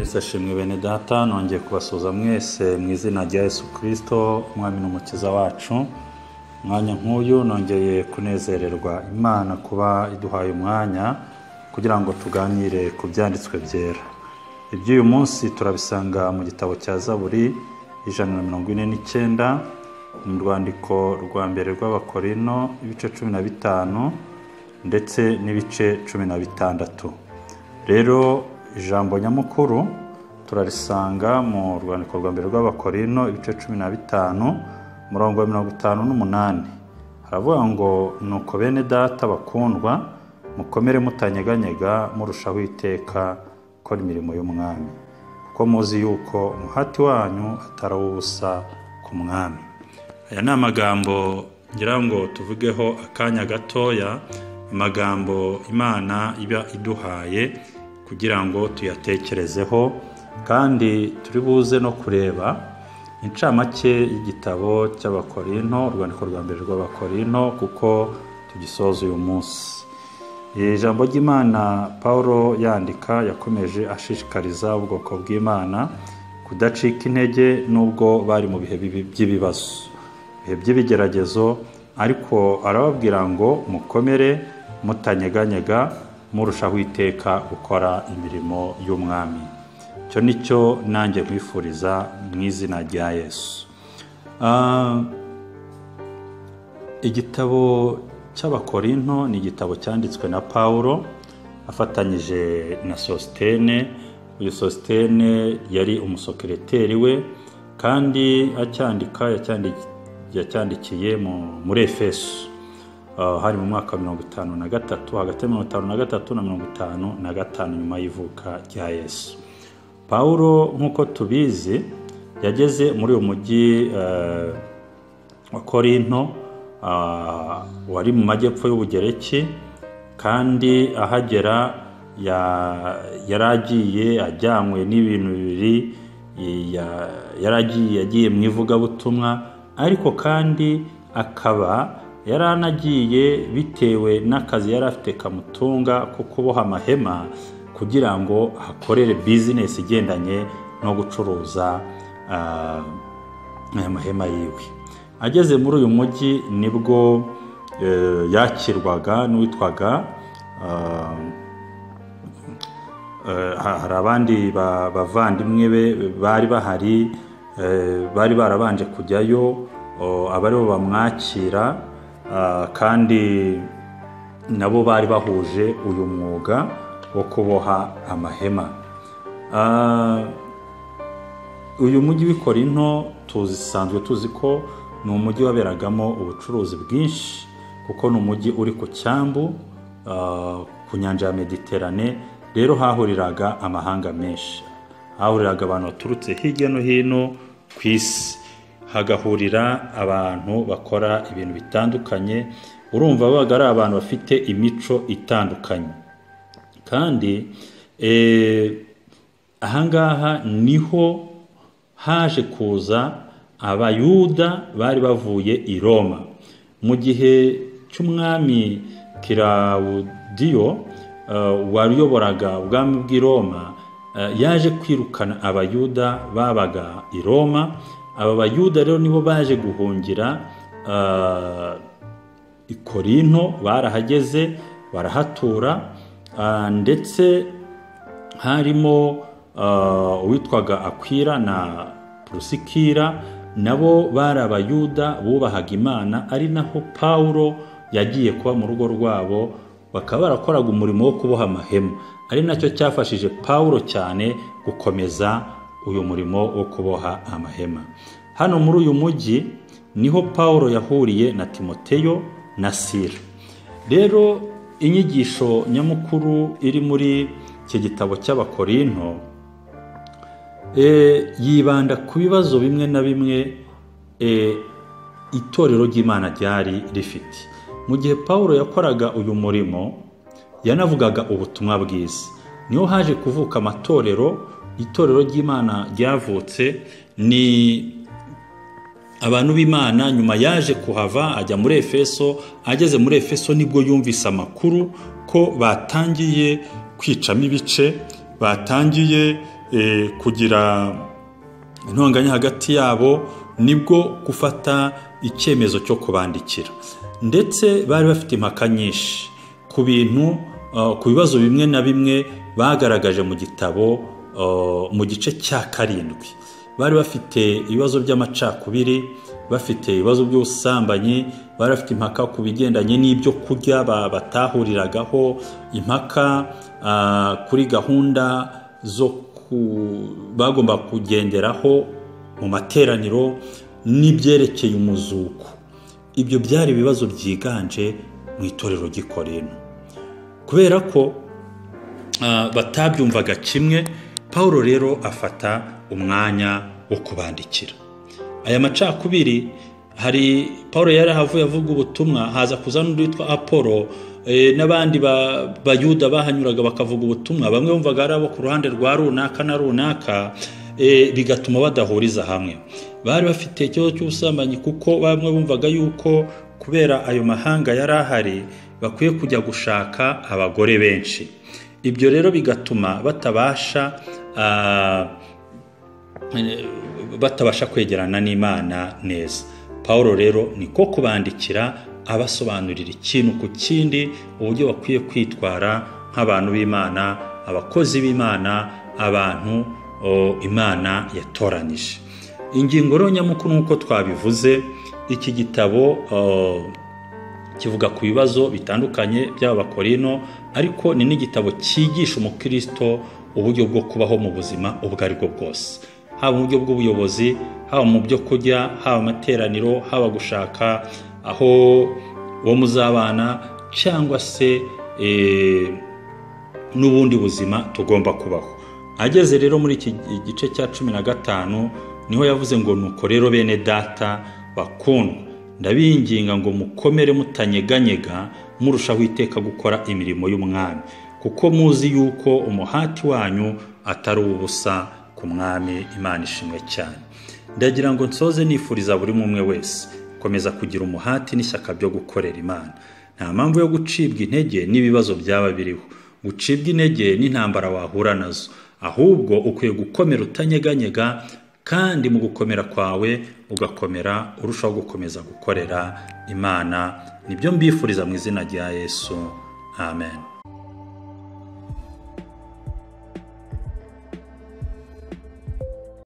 Yesu ashimwe bene data, nongeye kubasuhuza mwese mu izina rya Yesu Kristo, umwami n'umukiza wacu. Mwanya nk'uyu nongeye kunezererwa Imana kuba iduhaye umwanya kugira ngo tuganire ku byanditswe byera. Iby'uyu munsi turabisanga mu gitabo cya Zaburi 149 mu rwandiko rwa mbere rw'Abakorino ibice 15 ndetse n'ibice 16. Rero ijambo nyamukuru turarisanga mu rwandiko rwa mbere rw'Abakorino ibice 15 murongo wa 58. Haravuga ngo nuko bene data bakundwa, mukomere mutanyeganyega murushaho iteka gukora imirimo y'umwami, kuko muzi yuko umuhati wanyu atari ubusa ku mwami. Aya ni amagambo ngira ngo tuvugeho akanya gatoya, amagambo Imana iba iduhaye kugira ngo tuyatekerezeho, kandi turi buze no kureba incamake y'igitabo cy'Abakorino, urwandiko rwa mbere rw'Abakorino, kuko tugisoza uyu munsi. Ijambo ry'Imana Paulo yandika yakomeje ashishikariza ubwoko bw'Imana kudacika intege nubwo bari mu bihe by'ibibazo, bihe by'ibigeragezo, ariko arababwira ngo mukomere mutanyeganyega murushaho iteka gukora imirimo y'umwami. Cyo nicyo nanjye nkwifuriza mu izina rya Yesu. Igitabo cy'Abakorinto ni igitabo cyanditswe na Paulo afatanyije na Sositene. Uyu Sositene yari umusekereteri we, kandi yacyandikiye muri Efeso hari mu mwaka wa 53, hagati ya 53 na 55 nyuma y'ivuka rya Yesu. Paulo nk'uko tubizi yageze muri uyu mujyi wa Korinto, wari mu majyepfo y'Ubugereki, kandi ahagera yaragiye ajyanywe n'ibintu bibiri. Yaragiye mu ivugabutumwa, ariko kandi akaba yaranagiye bitewe n'akazi yari afite kamutunga ko kuboha amahema kugira ngo hakorere business igendanye no gucuruza aya mahema yiwe. Ageze muri uyu mujyi nibwo yakirwaga n'uwitwaga hari abandi bavandimwe be bari bahari, bari barabanje kujyayo, abari bo bamwakira, kandi nabo bari bahuje uyu mwuga wo kuboha amahema. Uyu mujyi w'i Korinto tuzisanzwe tuzi ko ni umujyi waberagamo ubucuruzi bwinshi, kuko ni umujyi uri ku cyambu ku nyanja ya Mediterane. Rero hahuriraga amahanga menshi, hahuriraga abantu baturutse hirya no hino ku isi, hagahurira abantu bakora ibintu bitandukanye. Urumva babaga ari abantu bafite imico itandukanye, kandi ahangaha niho haje kuza Abayuda bari bavuye i Roma mu gihe cy'umwami Kilawudiyo waruyoboraga ubwami bw'i Roma. Yaje kwirukana Abayuda babaga i Roma. Aba Bayuda rero nibo baje guhungira i Korinto, barahageze barahatura, ndetse harimo uwitwaga Akwila na Prusikira, nabo bari Abayuda bubahaga Imana, ari naho Paulo yagiye kuba mu rugo rwabo. Bakaba barakoraga umurimo wo kuboha amahema, ari nacyo cyafashije Paulo cyane gukomeza uyu murimo wo kuboha amahema. Hano muri uyu mujyi niho Paulo yahuriye na Timoteyo na Sila. Rero inyigisho nyamukuru iri muri iki gitabo cy'Abakorinto yibanda ku bibazo bimwe na bimwe itorero ry'Imana ryari rifite. Mu gihe Paulo yakoraga uyu murimo yanavugaga ubutumwa bwiza, niho haje kuvuka amatorero. Itorero ry'Imana ryavutse ni abantu b'Imana. Nyuma yaje kuhava ajya muri Efeso. Ageze muri Efeso nibwo yumvise amakuru ko batangiye kwicamo ibice, batangiye kugira intonganya hagati yabo, nibwo gufata icyemezo cyo kubandikira. Ndetse bari bafite impaka nyinshi ku bintu, ku bibazo bimwe na bimwe bagaragaje mu gitabo mu gice cya 7. Bari bafite ibibazo by'amacakubiri, bafite ibibazo by'ubusambanyi, bari bafite impaka ku bigendanye n'ibyo kurya batahuriragaho, impaka kuri gahunda zo bagomba kugenderaho mu materaniro n'ibyerekeye umuzuko. Ibyo byari ibibazo byiganje mu itorero ry'i Korinto. Kubera ko batabyumvaga kimwe, Pawulo rero afata umwanya wo kubandikira. Aya macakubiri, hari Pawulo yari ahavuye avuga ubutumwa, haza kuza n'undi witwa Apolo, n'abandi bayuda bahanyuraga bakavuga ubutumwa. Bamwe bumvaga ari abo ku ruhande rwa runaka na runaka, bigatuma badahuriza hamwe. Bari bafite ikibazo cy'ubusambanyi, kuko bamwe bumvaga yuko kubera ayo mahanga yari ahari bakwiye kujya gushaka abagore benshi. Ibyo rero bigatuma batabasha kwegerana n'Imana neza. Pawulo rero niko kubandikira abasobanurira ikintu ku kindi, uburyo bakwiye kwitwara nk'abantu b'Imana, abakozi b'Imana, abantu Imana yatoranije. Ingingo rero nyamukuru nk'uko twabivuze, iki gitabo kivuga ku bibazo bitandukanye by'Abakorinto, ariko ni n'igitabo cyigisha umukristo uburyo bwo kubaho mu buzima ubwo ari bwo bwose, haba mu buryo bw'ubuyobozi, haba mu byo kurya, haba amateraniro, haba gushaka aho uwo muzabana, cyangwa se n'ubundi buzima tugomba kubaho. Ageze rero muri iki gice cya 15 niho yavuze ngo nuko rero bene data bakundwa, ndabinginga ngo mukomere mutanyeganyega, murushaho iteka gukora imirimo y'umwami, kuko muzi yuko umuhati wanyu atari ubusa ku mwami. Imana ishimwe cyane. Ndagira ngo nsoze nifuriza buri umwe wese komeza kugira umuhati n'ishyaka byo gukorera Imana. Nta mpamvu yo gucibwa intege n'ibibazo byaba biriho, gucibwa intege n'intambara wahura nazo, ahubwo ukwiye gukomera utanyeganyega, kandi mu gukomera kwawe ugakomera urushaho gukomeza gukorera Imana. Nibyo mbifuriza mu izina rya Yesu. Amen.